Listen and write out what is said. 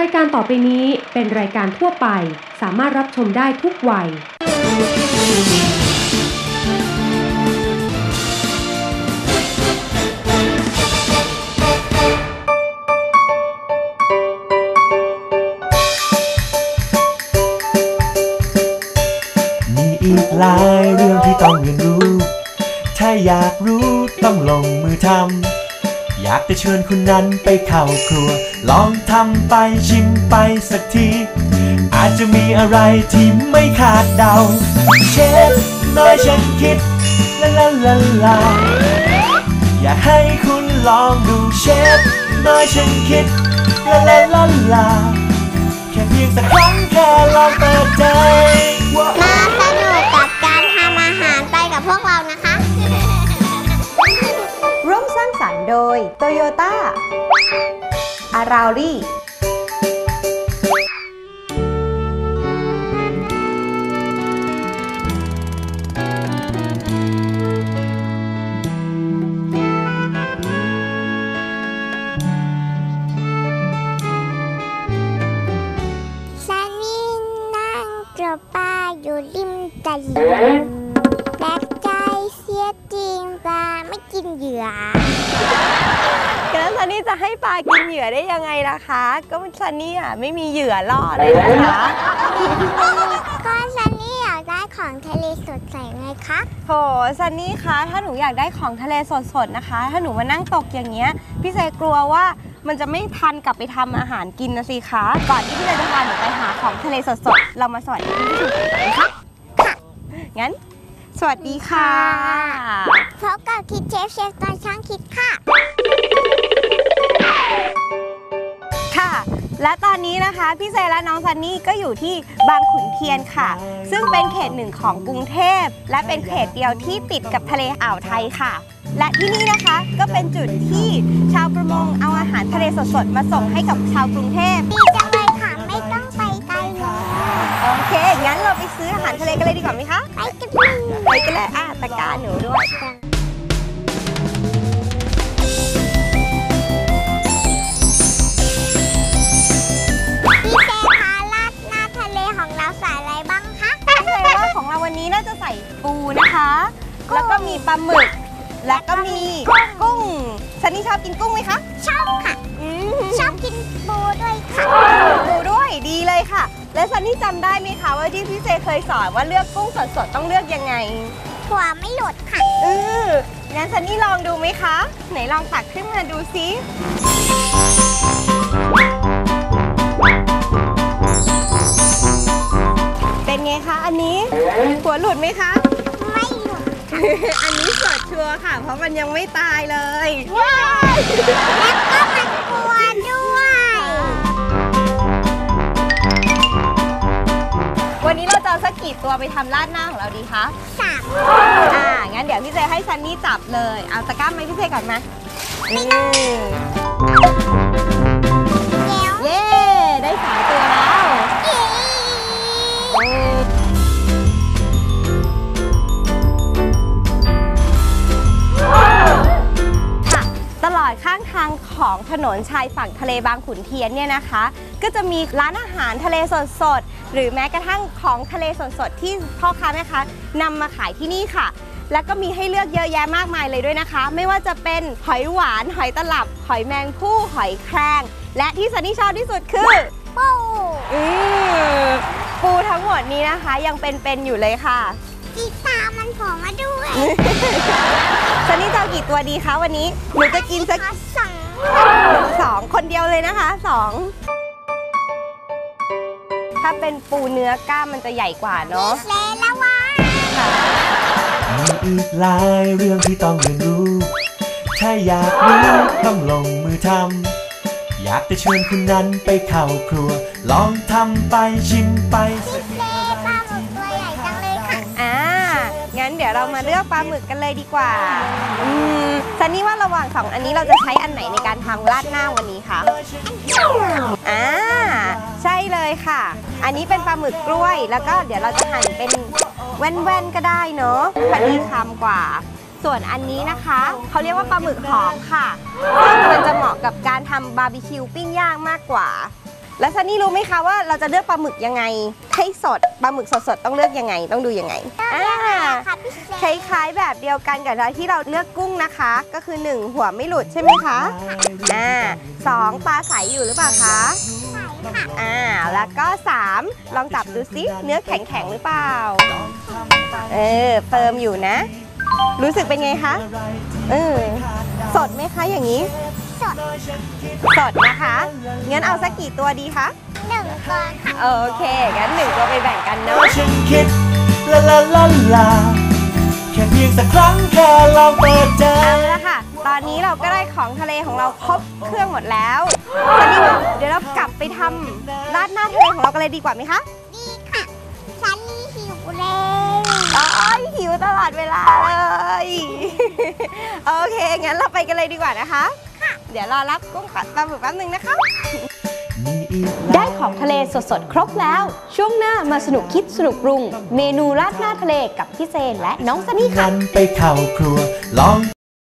ายการต่อไปนี้เป็นรายการทั่วไปสามารถรับชมได้ทุกวัยมีอีกหลายเรื่องที่ต้องเรียนรู้ถ้าอยากรู้ต้องลงมือทำอยากจะเชิญคุณนั้นไปเข้าครัวลองทำไปชิมไปสักทีอาจจะมีอะไรที่ไม่คาดเดาเชฟน้อยฉันคิดลาลาลาลาอยากให้คุณลองดูเชฟน้อยฉันคิดลาลาลาลาแค่เพียงสักครั้งแค่ลองเปิดใจมาสนุกกับการทำอาหารไปกับพวกเรานะคะร่วมสร้างสรรค์โดยโตโยต้าอาราลี่ซันนี่นั่งกับป้าอยู่ริมตลิ่งแปลกใจเสียจริงปลาไม่กินเหยื่อแล้วซันนี่จะให้ปลากินเหยื่อได้ยังไงล่ะคะก็ซันนี่ไม่มีเหยื่อล่อเลยนะคะก็ซันนี่อยากได้ของทะเลสดใสไงคะโหซันนี่คะถ้าหนูอยากได้ของทะเลสดๆนะคะถ้าหนูมานั่งตกอย่างเงี้ยพี่เซกลัวว่ามันจะไม่ทันกลับไปทำอาหารกินนะสิคะก่อนที่พี่เซจะพาหนูไปหาของทะเลสดๆเรามาสวัสดีพี่สุกันนะคะค่ะงั้นสวัสดีค่ะพบกับคิดเชฟตอนช่างคิดค่ะค่ะและตอนนี้นะคะพี่เซและน้องซันนี่ก็อยู่ที่บางขุนเทียนค่ะซึ่งเป็นเขตหนึ่งของกรุงเทพและเป็นเขตเดียวที่ติดกับทะเลอ่าวไทยค่ะและที่นี่นะคะก็เป็นจุดที่ชาวประมงเอาอาหารทะเลสดๆมาส่งให้กับชาวกรุงเทพดีจังเลยค่ะไม่ต้องไปไกลเลยโอเคงั้นเราไปซื้ออาหารทะเลกันเลยดีกว่าไหมคะไปกันเลยตะการหนูด้วยพี่เซคะราดหน้าทะเลของเราใส่อะไรบ้างคะพี่เซว่าของเราวันนี้น่าจะใส่ปูนะคะแล้วก็มีปลาหมึกและก็มีกุ้งซันนี่ชอบกินกุ้งไหมคะชอบค่ะชอบกินปูด้วยค่ะปูด้วยดีเลยค่ะและซันนี่จำได้ไหมคะว่าที่พี่เซเคยสอนว่าเลือกกุ้งสดๆต้องเลือกยังไงหัวไม่หลุดค่ะงั้นซันนี่ลองดูไหมคะไหนลองตักขึ้นมาดูซิเป็นไงคะอันนี้หัวหลุดไหมคะไม่หลุดอันนี้สดชัวร์ค่ะเพราะมันยังไม่ตายเลยแล้วก็มันกลัวด้วยวันนี้เราจะเอาสักกี่ตัวไปทำราดหน้าของเราดีคะ3งั้นเดี๋ยวพี่เจให้ซันนี่จับเลยเอาตะกร้าไหมพี่เจก่อนมาเย้ได้3ตัวแล้วตลอดข้างทางของถนนชายฝั่งทะเลบางขุนเทียนเนี่ยนะคะก็จะมีร้านอาหารทะเลสดๆหรือแม้กระทั่งของทะเลสดๆที่พ่อค้าแม่ค้านำมาขายที่นี่ค่ะแล้วก็มีให้เลือกเยอะแยะมากมายเลยด้วยนะคะไม่ว่าจะเป็นหอยหวานหอยตลับหอยแมงผู้หอยแครงและที่ซันนี่ชอบที่สุดคือปูทั้งหมดนี้นะคะยังเป็นอยู่เลยค่ะกีตามันโผล่มาด้วยซันนี่จะเอากี่ตัวดีคะวันนี้หนูจะกินสัก2คนเดียวเลยนะคะ2ถ้าเป็นปูเนื้อกล้ามมันจะใหญ่กว่าเนาะเละละวะมีอีกหลายเรื่องที่ต้องเรียนรู้ถ้าอยากรู้ต้องลงมือทำอยากจะเชิญคุณนั้นไปเข้าครัวลองทำไปชิมไปปลาหมึกตัวใหญ่จังเลยค่ะงั้นเดี๋ยวเรามาเลือกปลาหมึกกันเลยดีกว่าซันนี่ว่าระหว่าง2อันนี้เราจะใช้อันไหนในการทำราดหน้าวันนี้คะใช่เลยค่ะอันนี้เป็นปลาหมึกกล้วยแล้วก็เดี๋ยวเราจะหั่นเป็นแว่นๆก็ได้เนาะพอดีคำกว่าส่วนอันนี้นะคะเขาเรียกว่าปลาหมึกหอมค่ะซึ่งมันจะเหมาะกับการทำบาร์บีคิวปิ้งย่างมากกว่า แล้วซันนี่รู้ไหมคะว่าเราจะเลือกปลาหมึกยังไงให้สดปลาหมึกสดๆต้องเลือกยังไงต้องดูยังไงคล้ายๆแบบเดียวกันกับที่เราเลือกกุ้งนะคะก็คือ1หัวไม่หลุดใช่ไหมคะ2ปลาใสอยู่หรือเปล่าคะแล้วก็3ลองจับดูซิเนื้อแข็งๆหรือเปล่าเฟิร์มอยู่นะรู้สึกเป็นไงคะสดไหมคะอย่างนี้สดนะคะงั้นเอาสักกี่ตัวดีคะ1ตัวค่ะโอเคงั้น1ตัวไปแบ่งกันเนาะฉันคิดลาลาลาลาแค่เพียงสักครั้งแค่ลองเปิดใจเอาละค่ะตอนนี้เราก็ได้ของทะเลของเราครบเครื่องหมดแล้วตอนนี้เดี๋ยวเรากลับไปทำราดหน้าทะเลของเรากันเลยดีกว่าไหมคะดีค่ะฉันนี่หิวเลยหิวตลอดเวลาเลยโอเคงั้นเราไปกันเลยดีกว่านะคะเดี๋ยวรอรับกุ้งปลาหมึกแป๊บนึงนะคะได้ของทะเลสดๆครบแล้วช่วงหน้ามาสนุกคิดสนุกปรุงเมนูราดหน้าทะเลกับพี่เจนและน้องซันนี่ค่ะงั้นไปเข้าครัวลอง